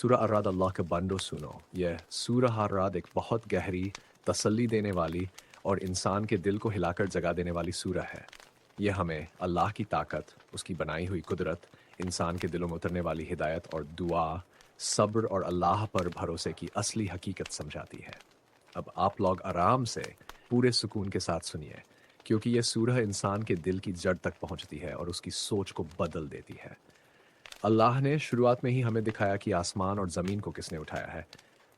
सूरह अर्राद अल्लाह के बंदो सुनो। यह सूरह अर्राद एक बहुत गहरी, तसल्ली देने वाली और इंसान के दिल को हिलाकर जगा देने वाली सूरह है। यह हमें अल्लाह की ताकत, उसकी बनाई हुई कुदरत, इंसान के दिलों में उतरने वाली हिदायत और दुआ, सब्र और अल्लाह पर भरोसे की असली हकीकत समझाती है। अब आप लोग आराम से पूरे सुकून के साथ सुनिए, क्योंकि यह सूरह इंसान के दिल की जड़ तक पहुंचती है और उसकी सोच को बदल देती है। अल्लाह ने शुरुआत में ही हमें दिखाया कि आसमान और ज़मीन को किसने उठाया है।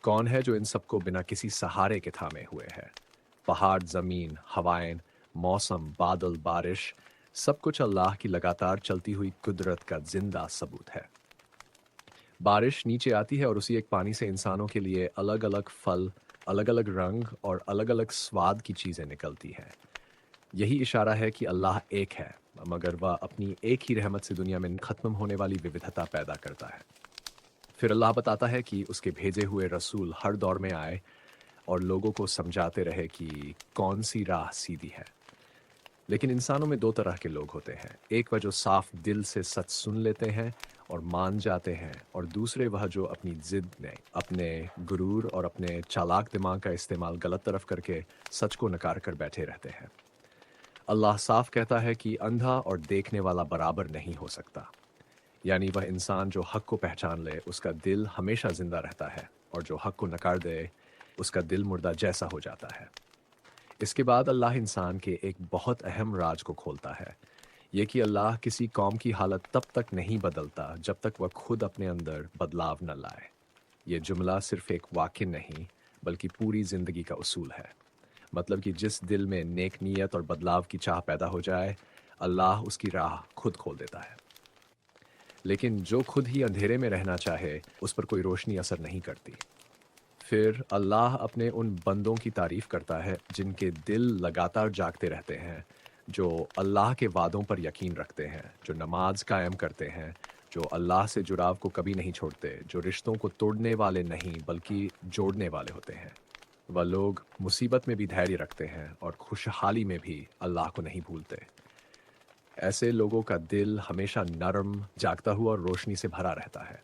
कौन है जो इन सबको बिना किसी सहारे के थामे हुए है। पहाड़, ज़मीन, हवाएं, मौसम, बादल, बारिश, सब कुछ अल्लाह की लगातार चलती हुई कुदरत का जिंदा सबूत है। बारिश नीचे आती है और उसी एक पानी से इंसानों के लिए अलग अलग फल, अलग अलग रंग और अलग अलग स्वाद की चीज़ें निकलती हैं। यही इशारा है कि अल्लाह एक है, मगर वह अपनी एक ही रहमत से दुनिया में ख़त्म होने वाली विविधता पैदा करता है। फिर अल्लाह बताता है कि उसके भेजे हुए रसूल हर दौर में आए और लोगों को समझाते रहे कि कौन सी राह सीधी है। लेकिन इंसानों में दो तरह के लोग होते हैं। एक वह जो साफ दिल से सच सुन लेते हैं और मान जाते हैं, और दूसरे वह जो अपनी जिद में, अपने गुरूर और अपने चालाक दिमाग का इस्तेमाल गलत तरफ करके सच को नकार कर बैठे रहते हैं। अल्लाह साफ कहता है कि अंधा और देखने वाला बराबर नहीं हो सकता। यानी वह इंसान जो हक को पहचान ले, उसका दिल हमेशा जिंदा रहता है, और जो हक को नकार दे, उसका दिल मुर्दा जैसा हो जाता है। इसके बाद अल्लाह इंसान के एक बहुत अहम राज को खोलता है, ये कि अल्लाह किसी कौम की हालत तब तक नहीं बदलता जब तक वह खुद अपने अंदर बदलाव न लाए। ये जुमला सिर्फ एक वाक्य नहीं, बल्कि पूरी जिंदगी का उसूल है। मतलब कि जिस दिल में नेक नीयत और बदलाव की चाह पैदा हो जाए, अल्लाह उसकी राह खुद खोल देता है। लेकिन जो खुद ही अंधेरे में रहना चाहे, उस पर कोई रोशनी असर नहीं करती। फिर अल्लाह अपने उन बंदों की तारीफ करता है जिनके दिल लगातार जागते रहते हैं, जो अल्लाह के वादों पर यकीन रखते हैं, जो नमाज कायम करते हैं, जो अल्लाह से जुड़ाव को कभी नहीं छोड़ते, जो रिश्तों को तोड़ने वाले नहीं बल्कि जोड़ने वाले होते हैं। वह लोग मुसीबत में भी धैर्य रखते हैं और खुशहाली में भी अल्लाह को नहीं भूलते। ऐसे लोगों का दिल हमेशा नरम, जागता हुआ और रोशनी से भरा रहता है।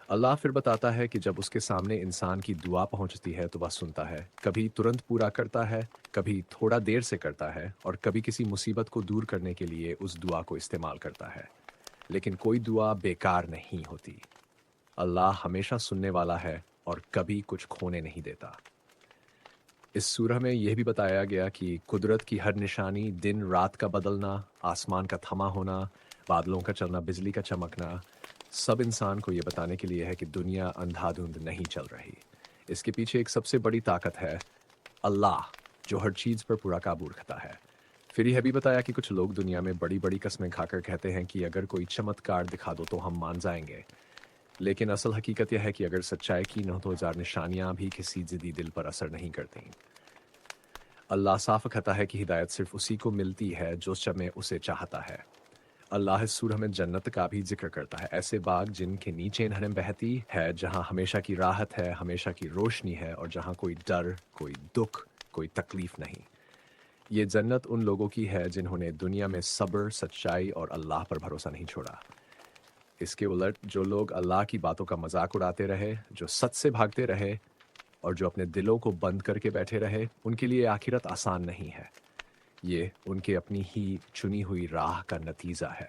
अल्लाह फिर बताता है कि जब उसके सामने इंसान की दुआ पहुंचती है तो वह सुनता है, कभी तुरंत पूरा करता है, कभी थोड़ा देर से करता है, और कभी किसी मुसीबत को दूर करने के लिए उस दुआ को इस्तेमाल करता है। लेकिन कोई दुआ बेकार नहीं होती। अल्लाह हमेशा सुनने वाला है और कभी कुछ खोने नहीं देता। इस सूरह में यह भी बताया गया कि कुदरत की हर निशानी, दिन रात का बदलना, आसमान का थमा होना, बादलों का चलना, बिजली का चमकना, सब इंसान को ये बताने के लिए है कि दुनिया अंधाधुंध नहीं चल रही। इसके पीछे एक सबसे बड़ी ताकत है, अल्लाह, जो हर चीज़ पर पूरा काबू रखता है। फिर यह भी बताया कि कुछ लोग दुनिया में बड़ी बड़ी कस्में खाकर कहते हैं कि अगर कोई चमत्कार दिखा दो तो हम मान जाएंगे। लेकिन असल हकीकत यह है कि अगर सच्चाई की 9,000 निशानियां भी किसी जिद्दी दिल पर असर नहीं करती। अल्लाह साफ कहता है कि हिदायत सिर्फ उसी को मिलती है जो समय उसे चाहता है। अल्लाह इस सूरह में जन्नत का भी जिक्र करता है, ऐसे बाग जिनके नीचे नहरें बहती है, जहाँ हमेशा की राहत है, हमेशा की रोशनी है, और जहाँ कोई डर, कोई दुख, कोई तकलीफ नहीं। ये जन्नत उन लोगों की है जिन्होंने दुनिया में सब्र, सच्चाई और अल्लाह पर भरोसा नहीं छोड़ा। इसके उलट जो लोग अल्लाह की बातों का मजाक उड़ाते रहे, जो सच से भागते रहे, और जो अपने दिलों को बंद करके बैठे रहे, उनके लिए आखिरत आसान नहीं है। ये उनके अपनी ही चुनी हुई राह का नतीजा है।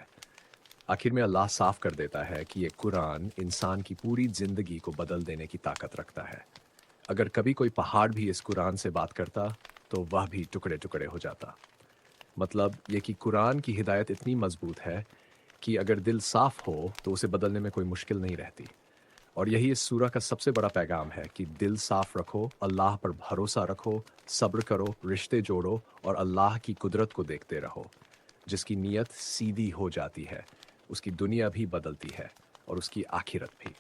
आखिर में अल्लाह साफ कर देता है कि ये कुरान इंसान की पूरी जिंदगी को बदल देने की ताकत रखता है। अगर कभी कोई पहाड़ भी इस कुरान से बात करता, तो वह भी टुकड़े टुकड़े हो जाता। मतलब ये कि कुरान की हिदायत इतनी मजबूत है कि अगर दिल साफ हो तो उसे बदलने में कोई मुश्किल नहीं रहती। और यही इस सूरह का सबसे बड़ा पैगाम है कि दिल साफ रखो, अल्लाह पर भरोसा रखो, सब्र करो, रिश्ते जोड़ो, और अल्लाह की कुदरत को देखते रहो। जिसकी नीयत सीधी हो जाती है, उसकी दुनिया भी बदलती है और उसकी आखिरत भी।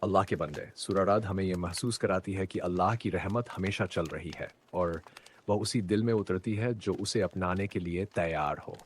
अल्लाह के बंदे, सूरह राद हमें यह महसूस कराती है कि अल्लाह की रहमत हमेशा चल रही है, और वह उसी दिल में उतरती है जो उसे अपनाने के लिए तैयार हो।